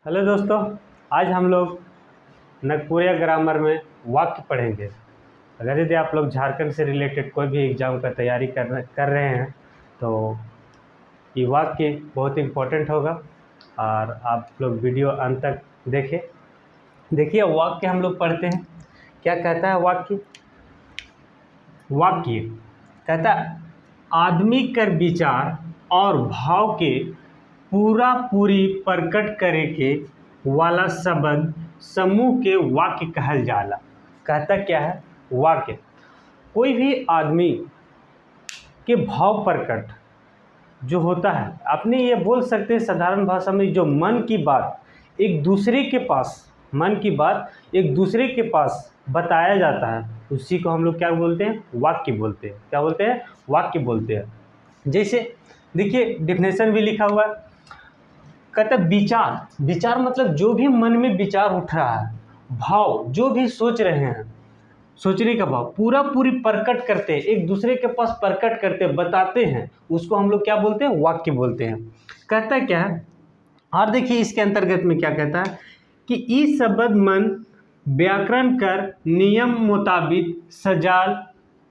Hello दोस्तों, आज हम लोग नागपुरिया ग्रामर में वाक्य पढ़ेंगे। अगर यदि आप लोग झारखंड से रिलेटेड कोई भी एग्ज़ाम का तैयारी कर रहे हैं तो ये वाक्य बहुत इम्पोर्टेंट होगा और आप लोग वीडियो अंत तक देखें। देखिए वाक्य हम लोग पढ़ते हैं। क्या कहता है वाक्य? वाक्य कहता है आदमी कर विचार और भाव के पूरा पूरी प्रकट करे के वाला शब्द समूह के वाक्य कहल जाला। कहता क्या है? वाक्य कोई भी आदमी के भाव प्रकट जो होता है, अपने ये बोल सकते हैं साधारण भाषा में, जो मन की बात एक दूसरे के पास बताया जाता है, उसी को हम लोग क्या बोलते हैं? वाक्य बोलते हैं। क्या बोलते हैं? वाक्य बोलते हैं। जैसे देखिए डेफिनेशन भी लिखा हुआ है। कहता विचार मतलब जो भी मन में विचार उठ रहा है, भाव जो भी सोच रहे हैं, सोचने का भाव पूरा पूरी प्रकट करते हैं, एक दूसरे के पास प्रकट करते हैं, बताते हैं, उसको हम लोग क्या बोलते हैं? वाक्य बोलते हैं। कहता क्या है? और देखिए इसके अंतर्गत में क्या कहता है कि ई शब्द मन व्याकरण कर नियम मुताबिक सजाल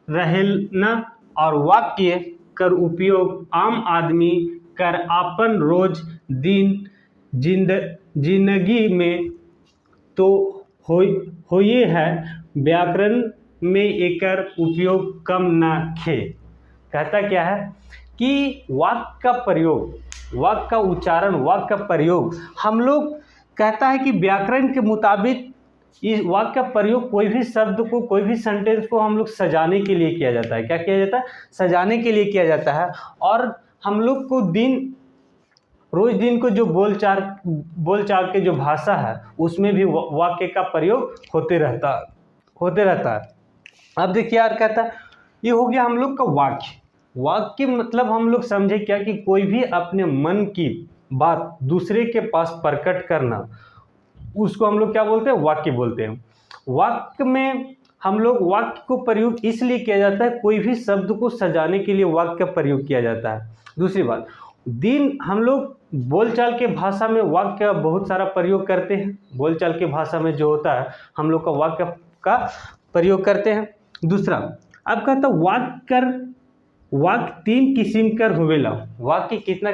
रहेला और वाक्य कर उपयोग आम आदमी कर आपन रोज दिन जिंदगी में तो होइए है, व्याकरण में एकर उपयोग कम न खे। कहता क्या है कि वाक्य का प्रयोग, वाक्य का उच्चारण, वाक्य का प्रयोग हम लोग कहता है कि व्याकरण के मुताबिक इस वाक्य का प्रयोग कोई भी शब्द को, कोई भी सेंटेंस को हम लोग सजाने के लिए किया जाता है। क्या किया जाता है? सजाने के लिए किया जाता है। और हम लोग को रोज दिन को जो बोलचाल के जो भाषा है उसमें भी वाक्य का प्रयोग होते रहता है। अब देखिए यार, कहता है ये हो गया हम लोग का वाक्य मतलब हम लोग समझे क्या कि कोई भी अपने मन की बात दूसरे के पास प्रकट करना, उसको हम लोग क्या बोलते हैं? वाक्य बोलते हैं। वाक्य में हम लोग वाक्य को प्रयोग इसलिए किया जाता है, कोई भी शब्द को सजाने के लिए वाक्य का प्रयोग किया जाता है। दूसरी बात, हम लोग बोलचाल के भाषा में वाक्य का बहुत सारा प्रयोग करते हैं। बोलचाल के भाषा में जो होता है हम लोग का वाक्य का प्रयोग करते हैं। दूसरा, अब कहता वाक्य तीन किस्म कर होवेला। वाक्य कितना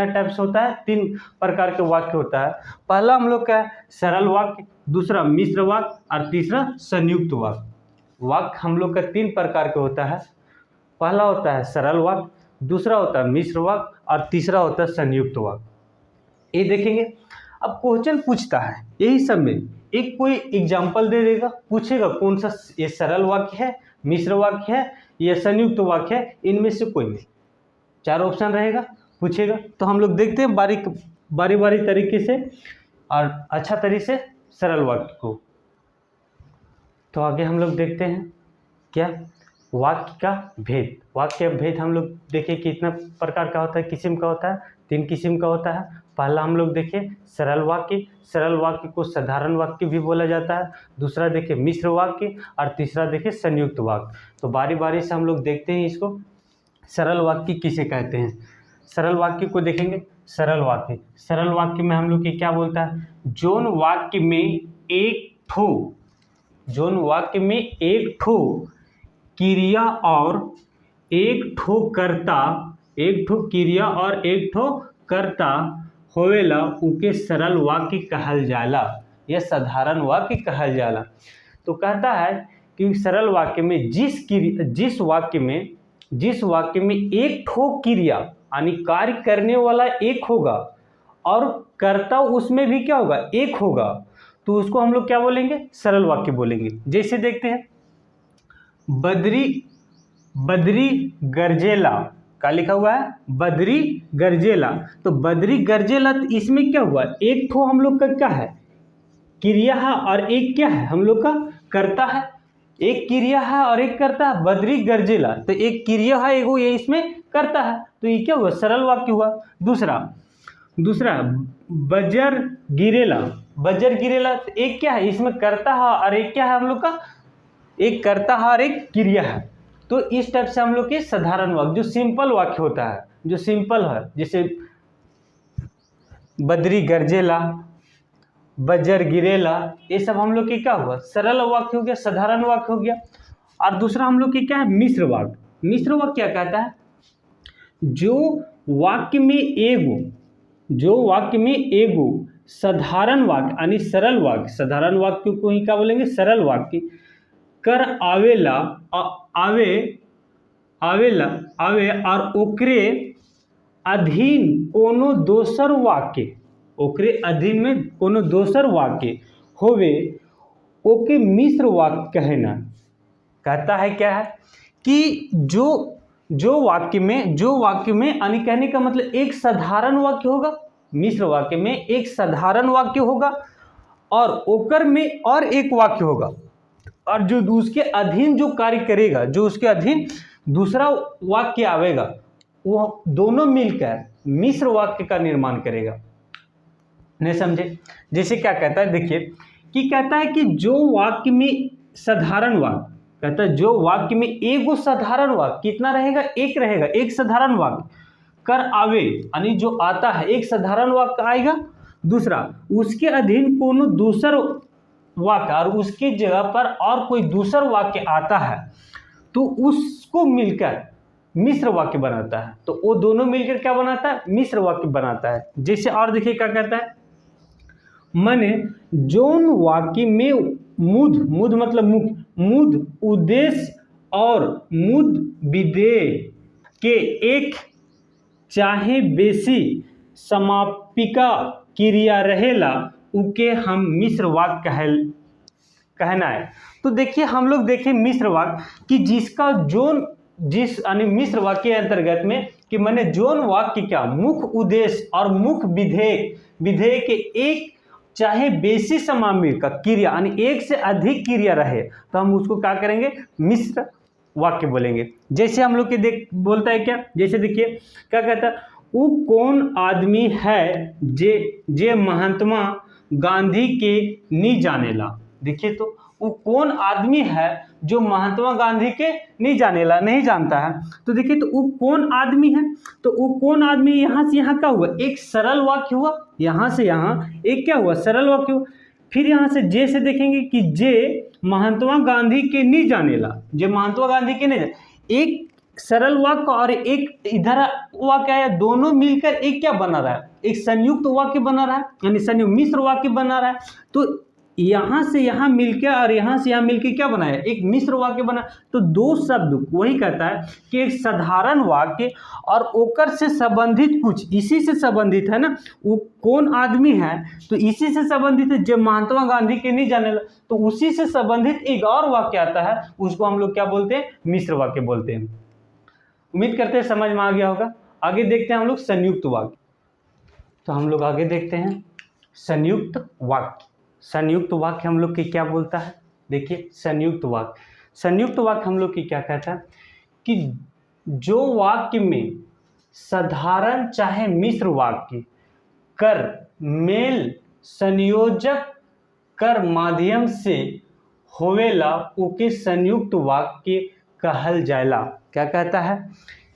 टाइप्स होता है? 3 प्रकार के वाक्य होता है। पहला हम लोग का सरल वाक्य, दूसरा मिश्र वाक्य और तीसरा संयुक्त वाक्य। वाक्य हम लोग का 3 प्रकार के होता है। पहला होता है सरल वाक्य, दूसरा होता है मिश्र वाक्य और तीसरा होता है संयुक्त वाक्य। ये देखेंगे। अब क्वेश्चन पूछता है यही सब में, एक कोई एग्जाम्पल दे देगा, पूछेगा कौन सा ये सरल वाक्य है, मिश्र वाक्य है या संयुक्त वाक्य है, इनमें से कोई नहीं। 4 ऑप्शन रहेगा, पूछेगा। तो हम लोग देखते हैं बारी तरीके से और अच्छा तरीके से सरल वाक्य को। तो आगे हम लोग देखते हैं क्या? वाक्य का भेद हम लोग देखें कितना प्रकार का होता है, किस्म का होता है? 3 किस्म का होता है। पहला हम लोग देखें सरल वाक्य को साधारण वाक्य भी बोला जाता है। दूसरा देखें मिश्र वाक्य और तीसरा देखें संयुक्त वाक्य। तो बारी से हम लोग देखते हैं इसको। सरल वाक्य किसे कहते हैं? सरल वाक्य को देखेंगे। सरल वाक्य में हम लोग क्या बोलता है? जोन वाक्य में एक ठो क्रिया और एक ठो कर्ता होवेला, उके सरल वाक्य कहल जाला या साधारण वाक्य कहल जाला। तो कहता है कि सरल वाक्य में जिस वाक्य में एक ठो क्रिया यानी कार्य करने वाला एक होगा और कर्ता उसमें भी क्या होगा? एक होगा, तो उसको हम लोग क्या बोलेंगे? सरल वाक्य बोलेंगे। जैसे देखते हैं बदरी गरजेला, क्या लिखा हुआ है? बदरी गरजेला। तो बदरी गरजेला, तो इसमें क्या हुआ? एक ठो हम लोग का क्या है? क्रिया है और एक क्या है? हम लोग का कर्ता है। एक क्रिया है और एक कर्ता है। बदरी गरजेला, तो एक क्रिया है, एगो ये इसमें कर्ता है, तो ये क्या हुआ? सरल वाक्य हुआ। दूसरा बजर गिरेला, तो एक क्या है? इसमें कर्ता है और एक क्या है? हम लोग का एक कर्ता है और एक क्रिया है। तो इस टाइप से हम लोग के साधारण वाक्य, जो सिंपल वाक्य होता है, जो सिंपल है, जैसे बदरी गरजेला, बजर गिरेला, ये सब हम लोग के क्या हुआ, सरल वाक्य हो गया, साधारण वाक्य हो गया। और दूसरा हम लोग के क्या है, मिश्र वाक्य। मिश्र वाक्य क्या कहता है, जो वाक्य में एगो साधारण वाक्य यानी सरल वाक्य, साधारण वाक्य को ही क्या बोलेंगे, सरल वाक्य, कर आवेला और ओकरे अधीन कोनो दोसर वाक्य, ओकरे अधीन में कोनो दोसर वाक्य होवे, ओके मिश्र वाक्य कहना। कहता है क्या है कि जो वाक्य में यानी कहने का मतलब एक साधारण वाक्य होगा, मिश्र वाक्य में एक साधारण वाक्य होगा और ओकर में और एक वाक्य होगा, और जो उसके अधीन जो कार्य करेगा, जो उसके अधीन दूसरा वाक्य आवेगा, वो दोनों मिलकर मिश्र वाक्य का निर्माण करेगा। नहीं समझे? जैसे क्या कहता है, देखिए कि कहता है कि जो वाक्य में साधारण वाक्य, कहता है जो वाक्य में एगो साधारण वाक्य कितना रहेगा, एक रहेगा, एक साधारण वाक्य कर आवे यानी जो आता है, एक साधारण वाक्य आएगा, दूसरा उसके अधीन कोनो दूसर वाक्य और उसकी जगह पर और कोई दूसर वाक्य आता है, तो उसको मिलकर मिश्र वाक्य बनाता है। तो वो दोनों मिलकर क्या बनाता है, मिश्र वाक्य बनाता है। जैसे और देखिए क्या कहता है, माने जोन वाक्य में मुद मतलब मुद उद्देश्य और मुद विधेय के एक चाहे बेसी समापिका क्रिया रहेला, उके हम मिश्र वाक्य कहना है। तो देखिए हम लोग देखें मिश्र वाक्य कि जिसका जिस यानी मिश्र वाक्य के अंतर्गत में कि मैंने जोन वाक्य क्या मुख्य उद्देश्य और मुख्य विधेय के एक चाहे बेसी समापिका क्रिया यानी एक से अधिक क्रिया रहे, तो हम उसको क्या करेंगे, मिश्र वाक्य बोलेंगे। जैसे हम लोग के बोलता है क्या, जैसे देखिए क्या कहता है, वो कौन आदमी है जे महात्मा गांधी के नहीं जानेला। देखिए तो वो कौन आदमी है जो महात्मा गांधी के नहीं जानेला, नहीं जानता है। तो देखिए तो वो कौन आदमी है, तो वो कौन आदमी यहाँ से यहाँ क्या हुआ, एक सरल वाक्य हुआ, यहाँ से यहाँ एक क्या हुआ, सरल वाक्य हुआ। फिर यहाँ से जे से देखेंगे कि जे महात्मा गांधी के नहीं जानेला, जे महात्मा गांधी के नहीं जाने, एक सरल वाक्य और एक इधर वाक्य आया, दोनों मिलकर एक क्या बना रहा है, एक संयुक्त वाक्य बना रहा है, यानी संयुक्त मिश्र वाक्य बना रहा है। तो यहाँ से यहाँ मिलकर और यहाँ से यहाँ मिलकर क्या बनाया, एक मिश्र वाक्य बना। तो दो शब्द वही कहता है कि एक साधारण वाक्य और ओकर से संबंधित कुछ, इसी से संबंधित है ना, वो कौन आदमी है तो इसी से संबंधित है, जब महात्मा गांधी के नहीं जाने तो उसी से संबंधित एक और वाक्य आता है, उसको हम लोग क्या बोलते हैं, मिश्र वाक्य बोलते हैं। उम्मीद करते हैं समझ में आ गया होगा। आगे देखते हैं हम लोग संयुक्त वाक्य। तो हम लोग आगे देखते हैं संयुक्त वाक्य। संयुक्त वाक्य हम लोग की क्या बोलता है, देखिए संयुक्त वाक्य हम लोग की क्या कहता है कि जो वाक्य में साधारण चाहे मिश्र वाक्य कर मेल संयोजक कर माध्यम से होवेला, उके संयुक्त वाक्य कहल जाएला। क्या कहता है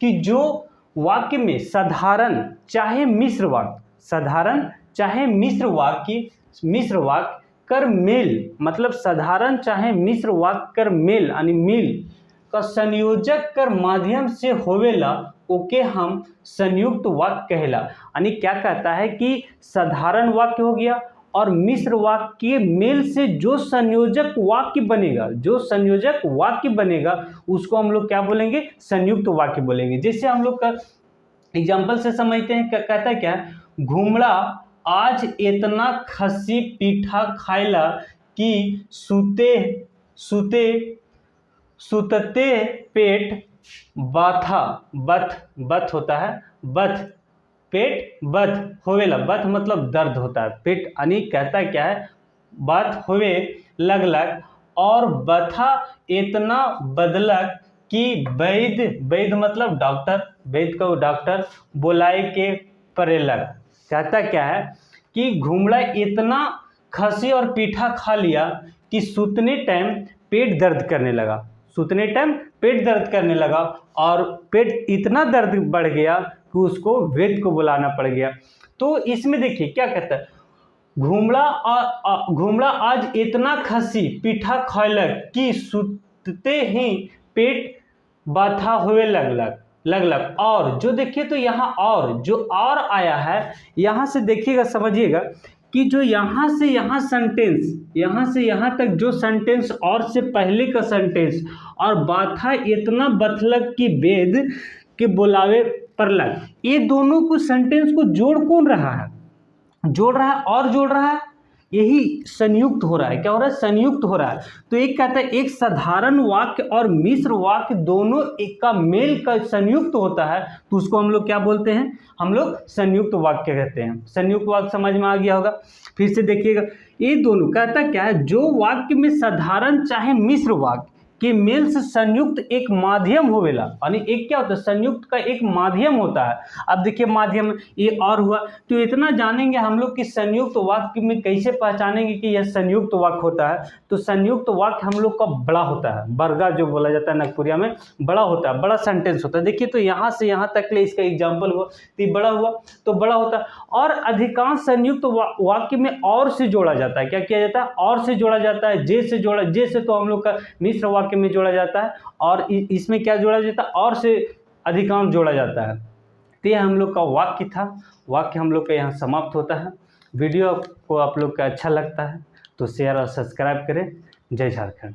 कि जो वाक्य में साधारण चाहे मिश्र वाक्य कर मेल, मतलब साधारण चाहे मिश्र वाक्य कर मेल यानी मिल का संयोजक कर माध्यम से होवेला, ओके हम संयुक्त वाक्य कहला। यानी क्या कहता है कि साधारण वाक्य हो गया और मिश्र वाक्य के मेल से जो संयोजक वाक्य बनेगा उसको हम लोग क्या बोलेंगे, संयुक्त वाक्य बोलेंगे। जैसे हम लोग का एग्जाम्पल से समझते हैं, कहता है क्या, घुमड़ा आज इतना खस्सी पीठा खाइला कि सुतते पेट बाथा, बथ होता है, पेट बथ होवेला, बथ मतलब दर्द होता है, पेट यानी कहता क्या है, बथ होवे लगलक और बथा इतना बदलक कि वैद्य मतलब डॉक्टर, वैद्य को डॉक्टर बुलाए के परेलक। कहता क्या है कि घुमड़ा इतना खसी और पीठा खा लिया कि सूतने टाइम पेट दर्द करने लगा और पेट इतना दर्द बढ़ गया कि उसको वैद्य को बुलाना पड़ गया। तो इसमें देखिए क्या कहता है, घुमड़ा आज इतना खसी पीठा खैलक कि सुतते ही पेट बाथा हुए लगलग। और जो देखिए तो यहाँ और जो और आया है, यहाँ से देखिएगा समझिएगा कि जो यहाँ से यहाँ सेंटेंस, यहाँ से यहाँ तक जो सेंटेंस और से पहले का सेंटेंस और बाथा इतना बथलक कि वेद के बुलावे पर लग, ये दोनों को सेंटेंस को जोड़ कौन रहा है, जोड़ रहा है और जोड़ रहा है, यही संयुक्त हो रहा है। क्या हो रहा है, संयुक्त हो रहा है। तो एक कहता है एक साधारण वाक्य और मिश्र वाक्य दोनों एक का मेल का संयुक्त होता है, तो उसको हम लोग क्या बोलते हैं, हम लोग संयुक्त वाक्य कहते हैं। संयुक्त वाक्य समझ में आ गया होगा। फिर से देखिएगा, ये दोनों कहता क्या है, जो वाक्य में साधारण चाहे मिश्र वाक्य के मेल से संयुक्त एक माध्यम होवेला, यानी एक क्या होता है, संयुक्त का एक माध्यम होता है। अब देखिए माध्यम ये और हुआ, तो इतना जानेंगे हम लोग कि संयुक्त वाक्य में कैसे पहचानेंगे कि यह संयुक्त वाक्य होता है। तो संयुक्त वाक्य हम लोग का बड़ा होता है, बरगा जो बोला जाता है नागपुरिया में, बड़ा होता है, बड़ा सेंटेंस होता है। देखिए तो यहाँ से यहाँ तक ले इसका एग्जाम्पल हुआ, तो बड़ा हुआ तो बड़ा होता है। और अधिकांश संयुक्त वाक्य में और से जोड़ा जाता है। क्या किया जाता है, और से जोड़ा जाता है, जे से जोड़ा, जे से तो हम लोग का मिश्र वाक्य में जोड़ा जाता है, और इसमें क्या जोड़ा जाता है, और से अधिकांश जोड़ा जाता है। तो यह हम लोग का वाक्य था। वाक्य हम लोग का यहाँ समाप्त होता है। वीडियो को आप लोग का अच्छा लगता है तो शेयर और सब्सक्राइब करें। जय झारखंड।